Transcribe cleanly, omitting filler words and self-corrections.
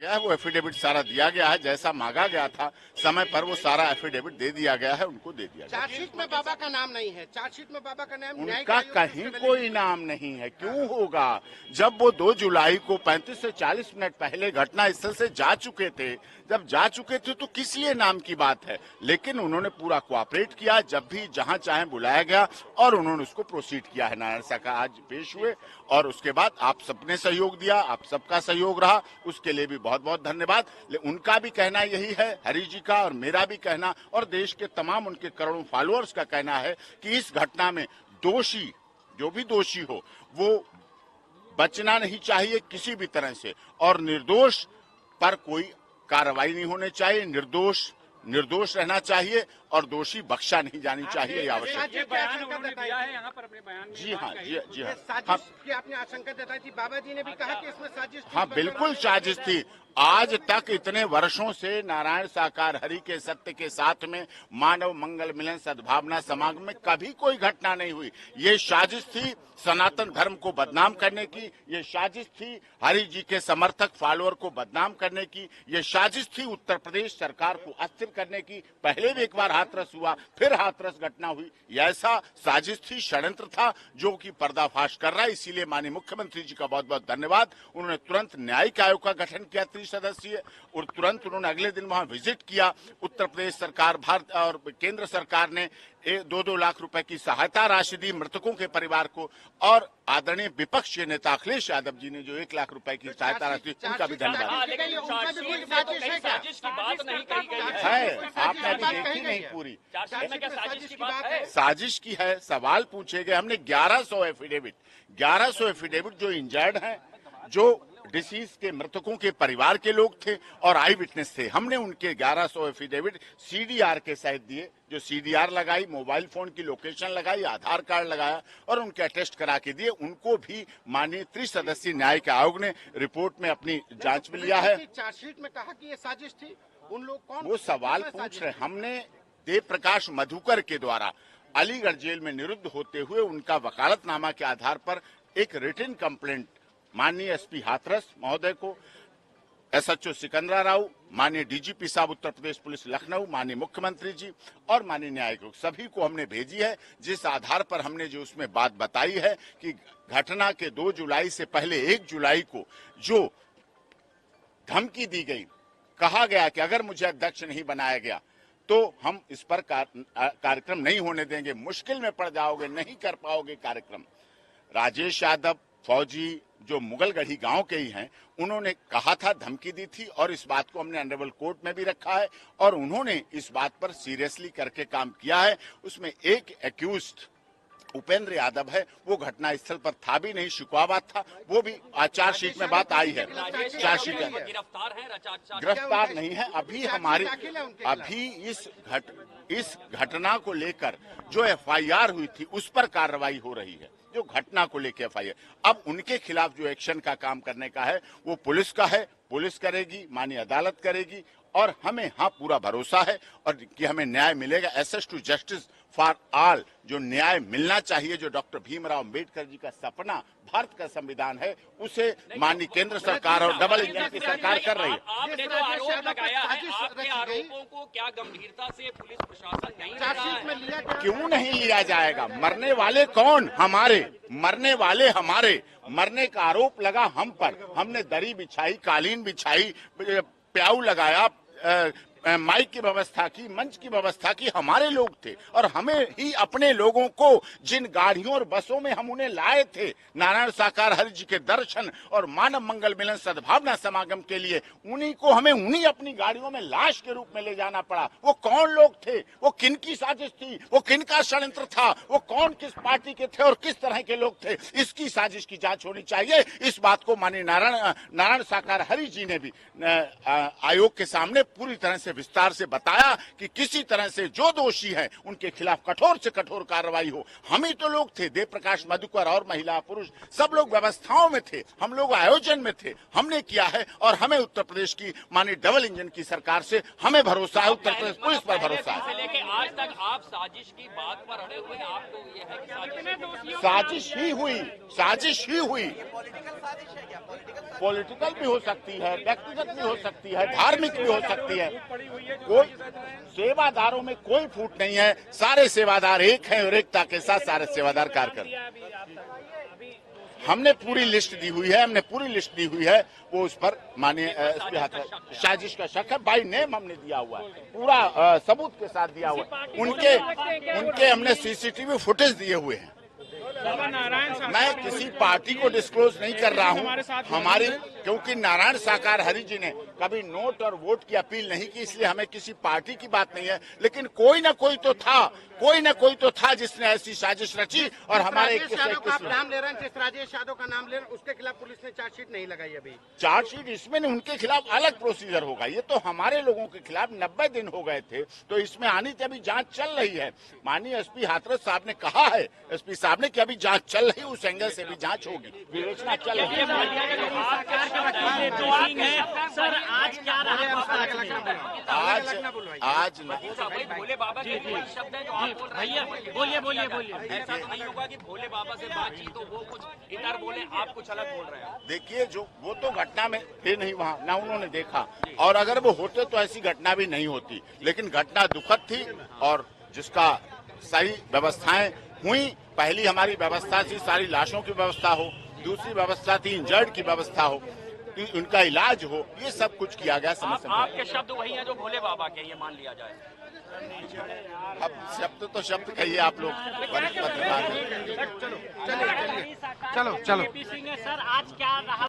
गया है, वो एफिडेविट सारा दिया गया है, जैसा मांगा गया था समय पर वो सारा एफिडेविट दे दिया गया है, उनको दे दिया गया। चार्जशीट में बाबा का नाम नहीं है, चार्जशीट में बाबा का नाम उनका कहीं कोई नाम नहीं है। क्यों होगा? जब वो 2 जुलाई को 35 से 40 मिनट पहले घटना स्थल से जा चुके थे, जब जा चुके थे तो किस लिए नाम की बात है? लेकिन उन्होंने पूरा कोऑपरेट किया, जब भी जहां चाहे बुलाया गया और उन्होंने उसको प्रोसीड किया है। नारायण साकार आज पेश हुए और उसके बाद आप सबने सहयोग दिया, आप सबका सहयोग रहा, उसके लिए भी बहुत बहुत धन्यवाद। उनका भी कहना यही है, हरि जी का और मेरा भी कहना और देश के तमाम उनके करोड़ों फॉलोअर्स का कहना है कि इस घटना में दोषी, जो भी दोषी हो, वो बचना नहीं चाहिए किसी भी तरह से और निर्दोष पर कोई कार्रवाई नहीं होनी चाहिए। निर्दोष रहना चाहिए और दोषी बख्शा नहीं जानी चाहिए। ये आवश्यक ये बयान उन्होंने दिया है यहाँ पर अपने बयान में। जी हाँ, जी हाँ। साजिश की आपने आशंका जताई थी, बाबा जी ने भी कहा कि इसमें साजिश थी। हाँ, बिल्कुल साजिश थी। आज तक इतने वर्षों से नारायण साकार हरि के सत्य के साथ में मानव मंगल मिलन सद्भावना समागम में कभी कोई घटना नहीं हुई। ये साजिश थी सनातन धर्म को बदनाम करने की, ये साजिश थी हरि जी के समर्थक फॉलोअर को बदनाम करने की, ये साजिश थी उत्तर प्रदेश सरकार को अस्थिर करने की। पहले भी एक बार हाथरस हुआ, फिर हाथरस घटना हुई। ऐसा साजिश थी, षड्यंत्र था जो कि पर्दाफाश कर रहा है। इसीलिए माननीय मुख्यमंत्री जी का बहुत बहुत धन्यवाद। उन्होंने तुरंत न्यायिक आयोग का गठन किया 30 सदस्यीय और तुरंत उन्होंने अगले दिन वहां विजिट किया। उत्तर प्रदेश सरकार, भारत और केंद्र सरकार ने 2-2 लाख रुपए की सहायता राशि दी मृतकों के परिवार को और आदरणीय विपक्ष के नेता अखिलेश यादव जी ने जो 1 लाख रुपए की सहायता राशि, उनका भी धन्यवाद है। आपने अभी देखी नहीं पूरी साजिश की है। सवाल पूछे गए, हमने 1100 एफिडेविट जो इंजर्ड हैं, जो डिसीज के मृतकों के परिवार के लोग थे और आई विटनेस थे, हमने उनके 1100 एफिडेविट सीडीआर के सहित दिए। जो सीडीआर लगाई, मोबाइल फोन की लोकेशन लगाई, आधार कार्ड लगाया और उनके अटेस्ट करा के दिए। उनको भी माननीय त्रिसदस्यीय न्यायिक आयोग ने रिपोर्ट में अपनी जांच में लिया है। चार्जशीट में कहा कि ये साजिश थी। उन लोग कौन? वो सवाल पूछ रहे। हमने देव प्रकाश मधुकर के द्वारा अलीगढ़ जेल में निरुद्ध होते हुए उनका वकालतनामा के आधार पर एक रिटन कंप्लेंट माननीय एसपी हाथरस महोदय को, एसएचओ सिकंदरा राव, माननीय डीजीपी साहब उत्तर प्रदेश पुलिस लखनऊ, माननीय मुख्यमंत्री जी और माननीय न्यायिक सभी को हमने भेजी है। जिस आधार पर हमने जो उसमें बात बताई है कि घटना के 2 जुलाई से पहले 1 जुलाई को जो धमकी दी गई, कहा गया कि अगर मुझे अध्यक्ष नहीं बनाया गया तो हम इस पर कार्यक्रम नहीं होने देंगे, मुश्किल में पड़ जाओगे, नहीं कर पाओगे कार्यक्रम। राजेश यादव फौजी जो मुगलगढ़ी गांव के ही हैं, उन्होंने कहा था, धमकी दी थी और इस बात को हमने ऑनरेबल कोर्ट में भी रखा है और उन्होंने इस बात पर सीरियसली करके काम किया है। उसमें एक एक्यूज्ड उपेंद्र यादव है, वो घटना स्थल पर था भी नहीं, शिकवाबाद था, वो भी चार्जशीट में बात आई है। चार्जशीट गिरफ्तार नहीं है अभी इस घटना को लेकर जो एफआईआर हुई थी उस पर कार्रवाई हो रही है। जो घटना को लेकर एफआईआर, अब उनके खिलाफ जो एक्शन का काम करने का है वो पुलिस का है, पुलिस करेगी, माननीय अदालत करेगी और हमें पूरा भरोसा है और कि हमें न्याय मिलेगा। Access to justice for all, जो न्याय मिलना चाहिए, जो डॉक्टर भीमराव अम्बेडकर जी का सपना भारत का संविधान है, उसे माननीय केंद्र सरकार और डबल इंजन की सरकार कर रही है। आपने तो आरोप लगाया है, आपके आरोपों को क्या गंभीरता से पुलिस प्रशासन नहीं ले रहा है? क्यों नहीं लिया जाएगा? मरने वाले कौन? मरने वाले हमारे। मरने का आरोप लगा हम पर, हमने दरी बिछाई, कालीन बिछाई, प्याऊ लगाया, माइक की व्यवस्था की, मंच की व्यवस्था की, हमारे लोग थे और हमें ही अपने लोगों को जिन गाड़ियों और बसों में हम उन्हें लाए थे नारायण साकार हरि जी के दर्शन और मानव मंगल मिलन सद्भावना समागम के लिए, उन्हीं को हमें उन्हीं अपनी गाड़ियों में लाश के रूप में ले जाना पड़ा। वो कौन लोग थे? वो किनकी साजिश थी? वो किनका षड्यंत्र था? वो कौन किस पार्टी के थे और किस तरह के लोग थे? इसकी साजिश की जांच होनी चाहिए। इस बात को माननीय नारायण साकार हरि जी ने भी आयोग के सामने पूरी तरह से से विस्तार से बताया कि किसी तरह से जो दोषी हैं उनके खिलाफ कठोर से कठोर कार्रवाई हो। हम ही तो लोग थे, देव प्रकाश मधुकर और महिला पुरुष सब लोग व्यवस्थाओं में थे, हम लोग आयोजन में थे, हमने किया है और हमें उत्तर प्रदेश की माननीय डबल इंजन की सरकार से हमें भरोसा है, उत्तर प्रदेश पुलिस पर भरोसा है। लेके आज तक आप साजिश की बात पर अड़े हुए, आपको ये है कि साजिश ही हुई, साजिश ही हुई। पॉलिटिकल भी हो सकती है, व्यक्तिगत भी हो सकती है, धार्मिक भी हो सकती है। कोई सेवादारों में कोई फूट नहीं है, सारे सेवादार एक हैं और एकता के साथ सारे सेवादार कार्य करते हैं। हमने पूरी लिस्ट दी हुई है, वो उस पर माननीय एसपी हाथरस साजिश का शक है, बाय नेम हमने दिया हुआ है, पूरा सबूत के साथ दिया हुआ है। उनके हमने सीसीटीवी फुटेज दिए हुए हैं। मैं किसी पार्टी को डिस्क्लोज नहीं कर रहा हूं, हमारी क्योंकि नारायण साकार हरि जी ने कभी नोट और वोट की अपील नहीं की, इसलिए हमें किसी पार्टी की बात नहीं है, लेकिन कोई ना कोई तो था जिसने ऐसी साजिश रची और हमारे राजेश यादव का आप नाम ले रहे हैं, जिस राजेश यादव का नाम ले रहे हैं उसके खिलाफ पुलिस ने चार्जशीट नहीं लगाई अभी। चार्जशीट इसमें उनके खिलाफ अलग प्रोसीजर होगा, ये तो हमारे लोगों के खिलाफ 90 दिन हो गए थे, तो इसमें आनी थी, अभी जांच चल रही है। माननीय एसपी हाथरस साहब ने कहा है, एसपी साहब ने कि अभी जांच चल रही है, उस एंगल से भी जांच होगी, विवेचना चल रही है। आज भोले बाबा के शब्द है जो आप बोल रहे हैं, बोलिए। ऐसा तो नहीं होगा कि भोले बाबा से बातचीत हो, वो कुछ इधर बोले, आप कुछ अलग बोल रहे हैं। देखिए, जो वो तो घटना में थे नहीं वहाँ, ना उन्होंने देखा, और अगर वो होते तो ऐसी घटना भी नहीं होती, लेकिन घटना दुखद थी और जिसका सही व्यवस्थाएं हुई। पहली हमारी व्यवस्था थी सारी लाशों की व्यवस्था हो, दूसरी व्यवस्था थी इंजर्ड की व्यवस्था हो, उनका इलाज हो, ये सब कुछ किया गया। आपके शब्द वही है जो भोले बाबा के, ये मान लिया जाए। अब शब्द तो शब्द कहिए आप लोग, चलो सर आज क्या रहा